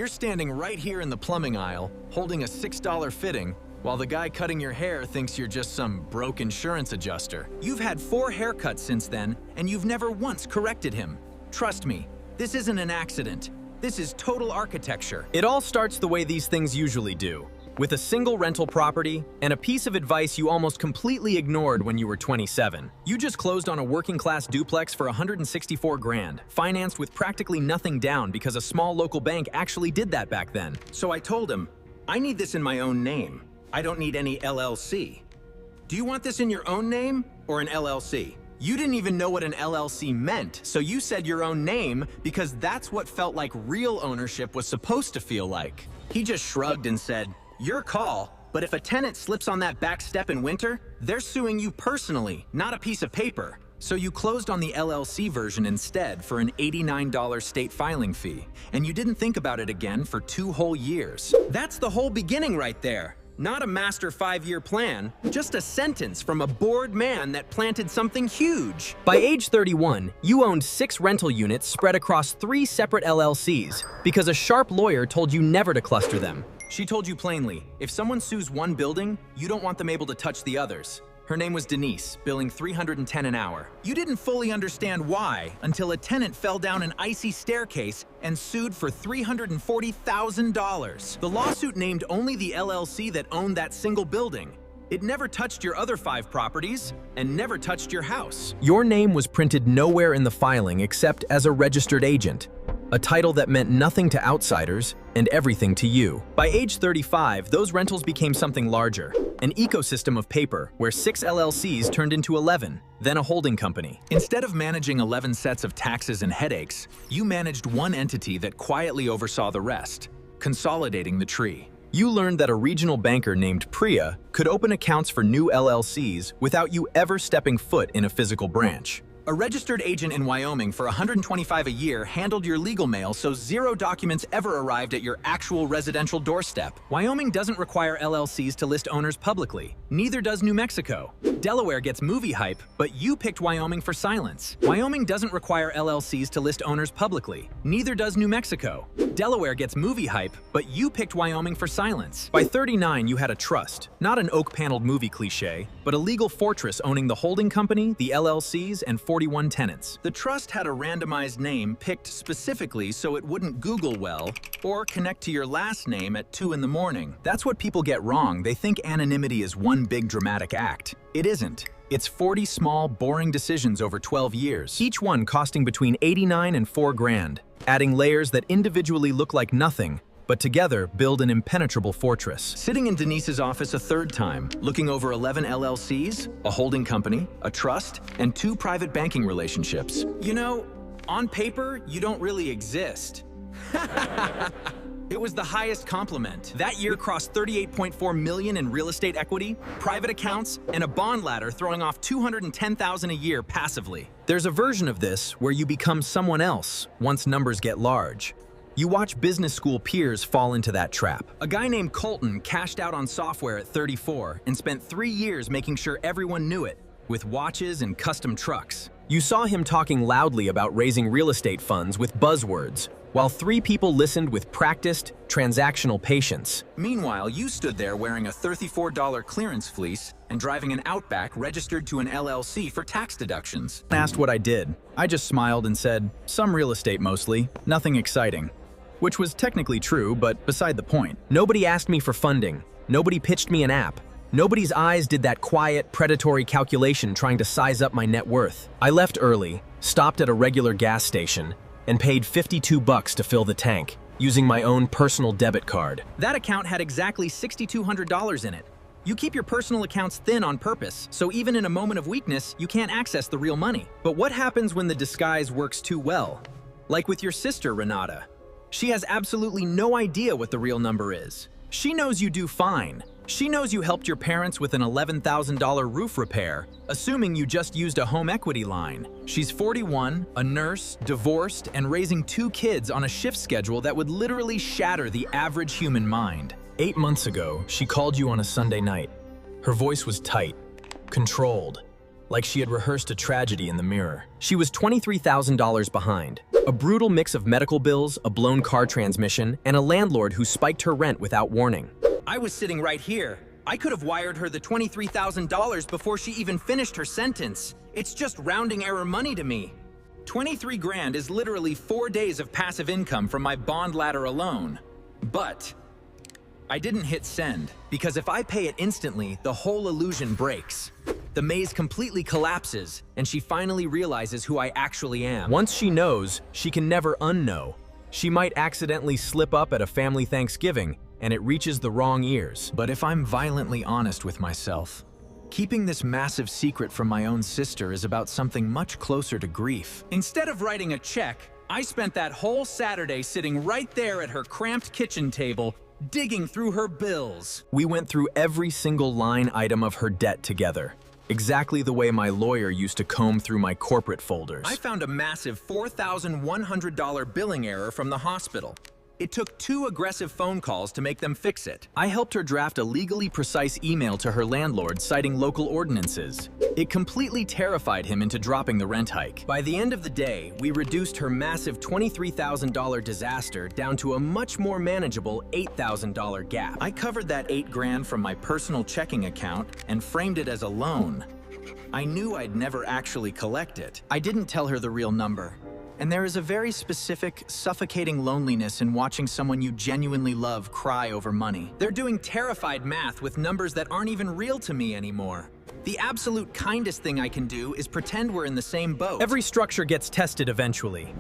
You're standing right here in the plumbing aisle, holding a $6 fitting, while the guy cutting your hair thinks you're just some broke insurance adjuster. You've had 4 haircuts since then, and you've never once corrected him. Trust me, this isn't an accident. This is total architecture. It all starts the way these things usually do, with a single rental property and a piece of advice you almost completely ignored when you were 27. You just closed on a working-class duplex for 164 grand, financed with practically nothing down because a small local bank actually did that back then. So I told him, I need this in my own name. I don't need any LLC. Do you want this in your own name or an LLC? You didn't even know what an LLC meant, so you said your own name because that's what felt like real ownership was supposed to feel like. He just shrugged and said, your call, but if a tenant slips on that back step in winter, they're suing you personally, not a piece of paper. So you closed on the LLC version instead for an $89 state filing fee, and you didn't think about it again for 2 whole years. That's the whole beginning right there. Not a master 5-year plan, just a sentence from a bored man that planted something huge. By age 31, you owned 6 rental units spread across 3 separate LLCs because a sharp lawyer told you never to cluster them. She told you plainly, if someone sues one building, you don't want them able to touch the others. Her name was Denise, billing $310 an hour. You didn't fully understand why until a tenant fell down an icy staircase and sued for $340,000. The lawsuit named only the LLC that owned that single building. It never touched your other 5 properties and never touched your house. Your name was printed nowhere in the filing except as a registered agent, a title that meant nothing to outsiders and everything to you. By age 35, those rentals became something larger, an ecosystem of paper where 6 LLCs turned into 11, then a holding company. Instead of managing 11 sets of taxes and headaches, you managed one entity that quietly oversaw the rest, consolidating the tree. You learned that a regional banker named Priya could open accounts for new LLCs without you ever stepping foot in a physical branch. A registered agent in Wyoming for $125 a year handled your legal mail so 0 documents ever arrived at your actual residential doorstep. Wyoming doesn't require LLCs to list owners publicly. Neither does New Mexico. Delaware gets movie hype, but you picked Wyoming for silence. Wyoming doesn't require LLCs to list owners publicly. Neither does New Mexico. Delaware gets movie hype, but you picked Wyoming for silence. By 39, you had a trust, not an oak-paneled movie cliche, but a legal fortress owning the holding company, the LLCs, and 41 tenants. The trust had a randomized name picked specifically so it wouldn't Google well or connect to your last name at 2 in the morning. That's what people get wrong. They think anonymity is one big dramatic act. It isn't. It's 40 small, boring decisions over 12 years, each one costing between $89 and $4 grand, adding layers that individually look like nothing, but together build an impenetrable fortress. Sitting in Denise's office a 3rd time, looking over 11 LLCs, a holding company, a trust, and 2 private banking relationships. You know, on paper, you don't really exist. It was the highest compliment. That year crossed $38.4 million in real estate equity, private accounts, and a bond ladder throwing off $210,000 a year passively. There's a version of this where you become someone else once numbers get large. You watch business school peers fall into that trap. A guy named Colton cashed out on software at 34 and spent 3 years making sure everyone knew it, with watches and custom trucks. You saw him talking loudly about raising real estate funds with buzzwords, while 3 people listened with practiced, transactional patience. Meanwhile, you stood there wearing a $34 clearance fleece and driving an Outback registered to an LLC for tax deductions. Asked what I did. I just smiled and said, some real estate mostly, nothing exciting. Which was technically true, but beside the point. Nobody asked me for funding. Nobody pitched me an app. Nobody's eyes did that quiet, predatory calculation trying to size up my net worth. I left early, stopped at a regular gas station, and paid $52 to fill the tank, using my own personal debit card. That account had exactly $6,200 in it. You keep your personal accounts thin on purpose, so even in a moment of weakness, you can't access the real money. But what happens when the disguise works too well? Like with your sister, Renata. She has absolutely no idea what the real number is. She knows you do fine. She knows you helped your parents with an $11,000 roof repair, assuming you just used a home equity line. She's 41, a nurse, divorced, and raising 2 kids on a shift schedule that would literally shatter the average human mind. 8 months ago, she called you on a Sunday night. Her voice was tight, controlled, like she had rehearsed a tragedy in the mirror. She was $23,000 behind. A brutal mix of medical bills, a blown car transmission, and a landlord who spiked her rent without warning. I was sitting right here. I could have wired her the $23,000 before she even finished her sentence. It's just rounding error money to me. 23 grand is literally 4 days of passive income from my bond ladder alone. But I didn't hit send, because if I pay it instantly, the whole illusion breaks. The maze completely collapses, and she finally realizes who I actually am. Once she knows, she can never unknow. She might accidentally slip up at a family Thanksgiving, and it reaches the wrong ears. But if I'm violently honest with myself, keeping this massive secret from my own sister is about something much closer to grief. Instead of writing a check, I spent that whole Saturday sitting right there at her cramped kitchen table, digging through her bills. We went through every single line item of her debt together, exactly the way my lawyer used to comb through my corporate folders. I found a massive $4,100 billing error from the hospital. It took 2 aggressive phone calls to make them fix it. I helped her draft a legally precise email to her landlord citing local ordinances. It completely terrified him into dropping the rent hike. By the end of the day, we reduced her massive $23,000 disaster down to a much more manageable $8,000 gap. I covered that 8 grand from my personal checking account and framed it as a loan. I knew I'd never actually collect it. I didn't tell her the real number. And there is a very specific, suffocating loneliness in watching someone you genuinely love cry over money. They're doing terrified math with numbers that aren't even real to me anymore. The absolute kindest thing I can do is pretend we're in the same boat. Every structure gets tested eventually.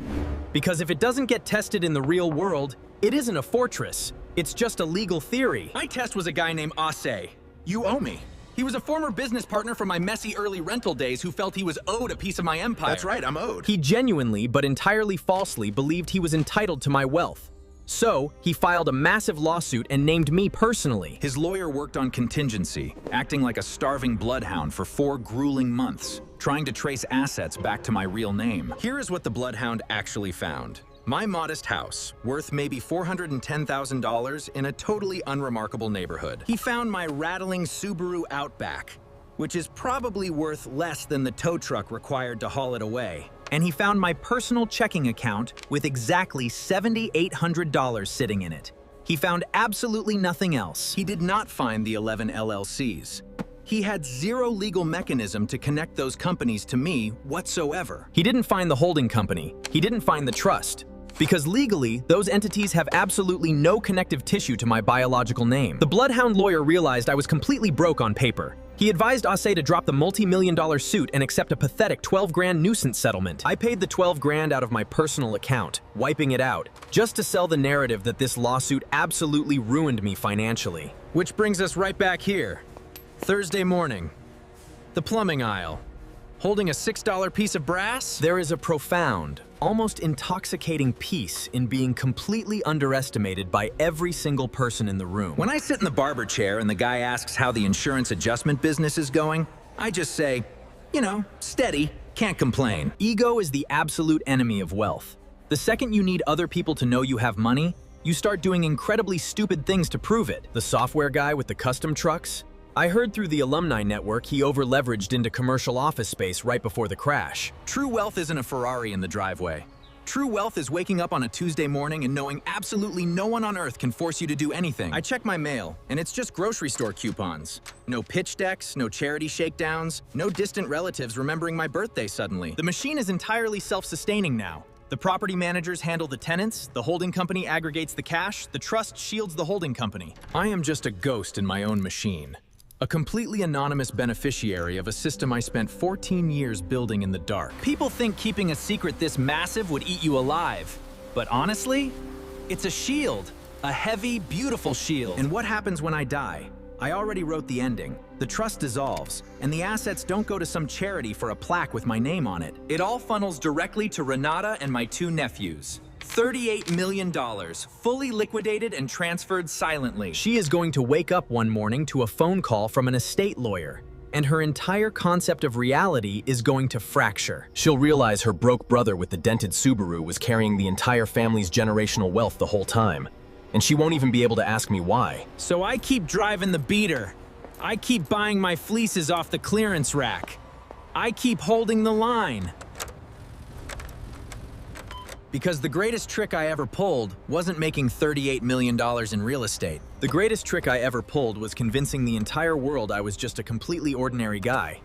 Because if it doesn't get tested in the real world, it isn't a fortress. It's just a legal theory. My test was a guy named Ase. You owe me. He was a former business partner from my messy early rental days who felt he was owed a piece of my empire. That's right, I'm owed. He genuinely, but entirely falsely, believed he was entitled to my wealth. So, he filed a massive lawsuit and named me personally. His lawyer worked on contingency, acting like a starving bloodhound for 4 grueling months, trying to trace assets back to my real name. Here is what the bloodhound actually found. My modest house, worth maybe $410,000 in a totally unremarkable neighborhood. He found my rattling Subaru Outback, which is probably worth less than the tow truck required to haul it away. And he found my personal checking account with exactly $7,800 sitting in it. He found absolutely nothing else. He did not find the 11 LLCs. He had zero legal mechanism to connect those companies to me whatsoever. He didn't find the holding company. He didn't find the trust. Because legally, those entities have absolutely no connective tissue to my biological name. The bloodhound lawyer realized I was completely broke on paper. He advised Ase to drop the multi-million-dollar suit and accept a pathetic 12 grand nuisance settlement. I paid the 12 grand out of my personal account, wiping it out, just to sell the narrative that this lawsuit absolutely ruined me financially. Which brings us right back here. Thursday morning. The plumbing aisle. Holding a $6 piece of brass? There is a profound, almost intoxicating peace in being completely underestimated by every single person in the room. When I sit in the barber chair and the guy asks how the insurance adjustment business is going, I just say, you know, steady, can't complain. Ego is the absolute enemy of wealth. The second you need other people to know you have money, you start doing incredibly stupid things to prove it. The software guy with the custom trucks? I heard through the alumni network he over-leveraged into commercial office space right before the crash. True wealth isn't a Ferrari in the driveway. True wealth is waking up on a Tuesday morning and knowing absolutely no one on earth can force you to do anything. I check my mail, and it's just grocery store coupons. No pitch decks, no charity shakedowns, no distant relatives remembering my birthday suddenly. The machine is entirely self-sustaining now. The property managers handle the tenants, the holding company aggregates the cash, the trust shields the holding company. I am just a ghost in my own machine. A completely anonymous beneficiary of a system I spent 14 years building in the dark. People think keeping a secret this massive would eat you alive. But honestly, it's a shield. A heavy, beautiful shield. And what happens when I die? I already wrote the ending. The trust dissolves, and the assets don't go to some charity for a plaque with my name on it. It all funnels directly to Renata and my 2 nephews. $38 million, fully liquidated and transferred silently. She is going to wake up one morning to a phone call from an estate lawyer, and her entire concept of reality is going to fracture. She'll realize her broke brother with the dented Subaru was carrying the entire family's generational wealth the whole time, and she won't even be able to ask me why. So I keep driving the beater. I keep buying my fleeces off the clearance rack. I keep holding the line. Because the greatest trick I ever pulled wasn't making $38 million in real estate. The greatest trick I ever pulled was convincing the entire world I was just a completely ordinary guy.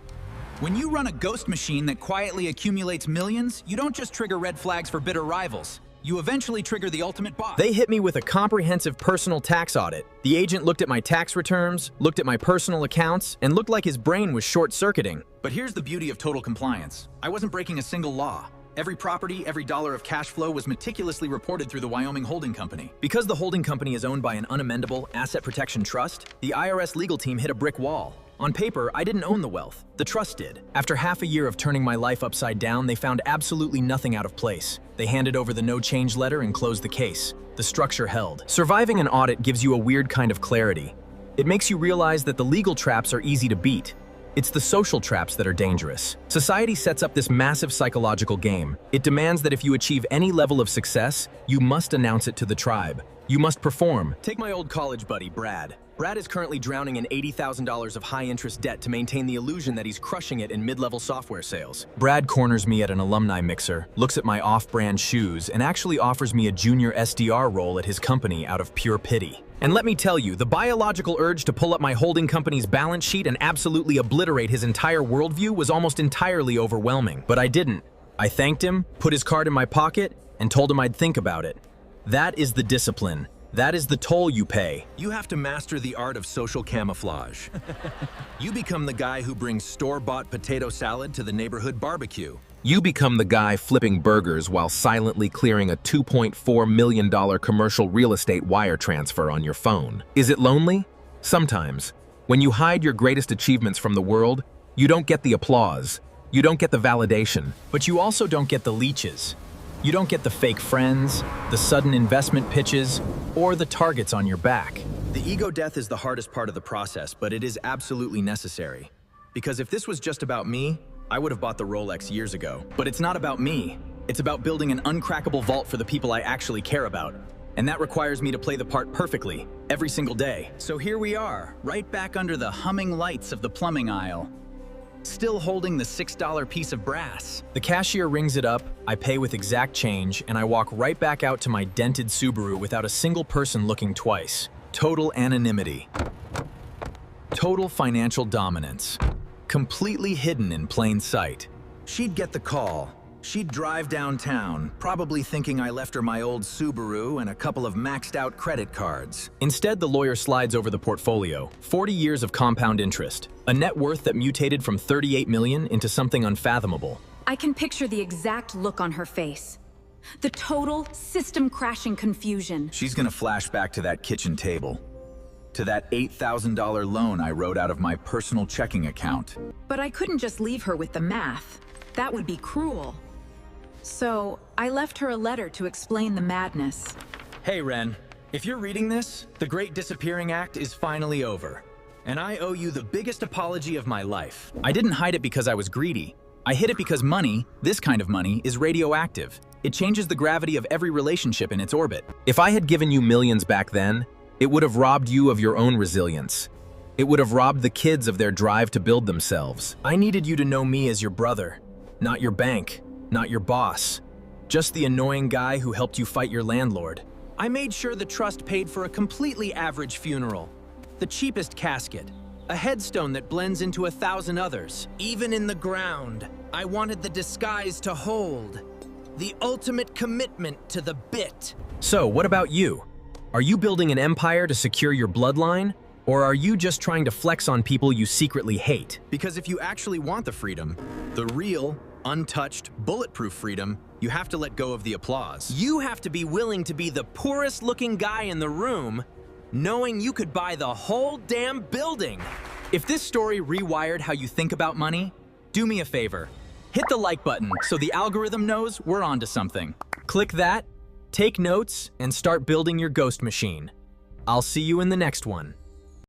When you run a ghost machine that quietly accumulates millions, you don't just trigger red flags for bitter rivals. You eventually trigger the ultimate boss. They hit me with a comprehensive personal tax audit. The agent looked at my tax returns, looked at my personal accounts, and looked like his brain was short-circuiting. But here's the beauty of total compliance. I wasn't breaking a single law. Every property, every dollar of cash flow was meticulously reported through the Wyoming Holding Company. Because the holding company is owned by an unamendable asset protection trust, the IRS legal team hit a brick wall. On paper, I didn't own the wealth. The trust did. After half a year of turning my life upside down, they found absolutely nothing out of place. They handed over the no-change letter and closed the case. The structure held. Surviving an audit gives you a weird kind of clarity. It makes you realize that the legal traps are easy to beat. It's the social traps that are dangerous. Society sets up this massive psychological game. It demands that if you achieve any level of success, you must announce it to the tribe. You must perform. Take my old college buddy, Brad. Brad is currently drowning in $80,000 of high-interest debt to maintain the illusion that he's crushing it in mid-level software sales. Brad corners me at an alumni mixer, looks at my off-brand shoes, and actually offers me a junior SDR role at his company out of pure pity. And let me tell you, the biological urge to pull up my holding company's balance sheet and absolutely obliterate his entire worldview was almost entirely overwhelming. But I didn't. I thanked him, put his card in my pocket, and told him I'd think about it. That is the discipline. That is the toll you pay. You have to master the art of social camouflage. You become the guy who brings store-bought potato salad to the neighborhood barbecue. You become the guy flipping burgers while silently clearing a $2.4 million commercial real estate wire transfer on your phone. Is it lonely? Sometimes. When you hide your greatest achievements from the world, you don't get the applause. You don't get the validation. But you also don't get the leeches. You don't get the fake friends, the sudden investment pitches, or the targets on your back. The ego death is the hardest part of the process, but it is absolutely necessary. Because if this was just about me, I would have bought the Rolex years ago. But it's not about me. It's about building an uncrackable vault for the people I actually care about. And that requires me to play the part perfectly, every single day. So here we are, right back under the humming lights of the plumbing aisle, still holding the $6 piece of brass. The cashier rings it up, I pay with exact change, and I walk right back out to my dented Subaru without a single person looking twice. Total anonymity. Total financial dominance. Completely hidden in plain sight. She'd get the call. She'd drive downtown, probably thinking I left her my old Subaru and a couple of maxed out credit cards. Instead, the lawyer slides over the portfolio. 40 years of compound interest. A net worth that mutated from $38 million into something unfathomable. I can picture the exact look on her face. The total system-crashing confusion. She's gonna flash back to that kitchen table. To that $8,000 loan I wrote out of my personal checking account. But I couldn't just leave her with the math. That would be cruel. So, I left her a letter to explain the madness. Hey, Ren. If you're reading this, the Great Disappearing Act is finally over. And I owe you the biggest apology of my life. I didn't hide it because I was greedy. I hid it because money, this kind of money, is radioactive. It changes the gravity of every relationship in its orbit. If I had given you millions back then, it would have robbed you of your own resilience. It would have robbed the kids of their drive to build themselves. I needed you to know me as your brother, not your bank, not your boss. Just the annoying guy who helped you fight your landlord. I made sure the trust paid for a completely average funeral. The cheapest casket. A headstone that blends into 1,000 others. Even in the ground, I wanted the disguise to hold. The ultimate commitment to the bit. So, what about you? Are you building an empire to secure your bloodline? Or are you just trying to flex on people you secretly hate? Because if you actually want the freedom, the real, untouched, bulletproof freedom, you have to let go of the applause. You have to be willing to be the poorest looking guy in the room, knowing you could buy the whole damn building. If this story rewired how you think about money, do me a favor. Hit the like button so the algorithm knows we're onto something. Click that, take notes, and start building your ghost machine. I'll see you in the next one.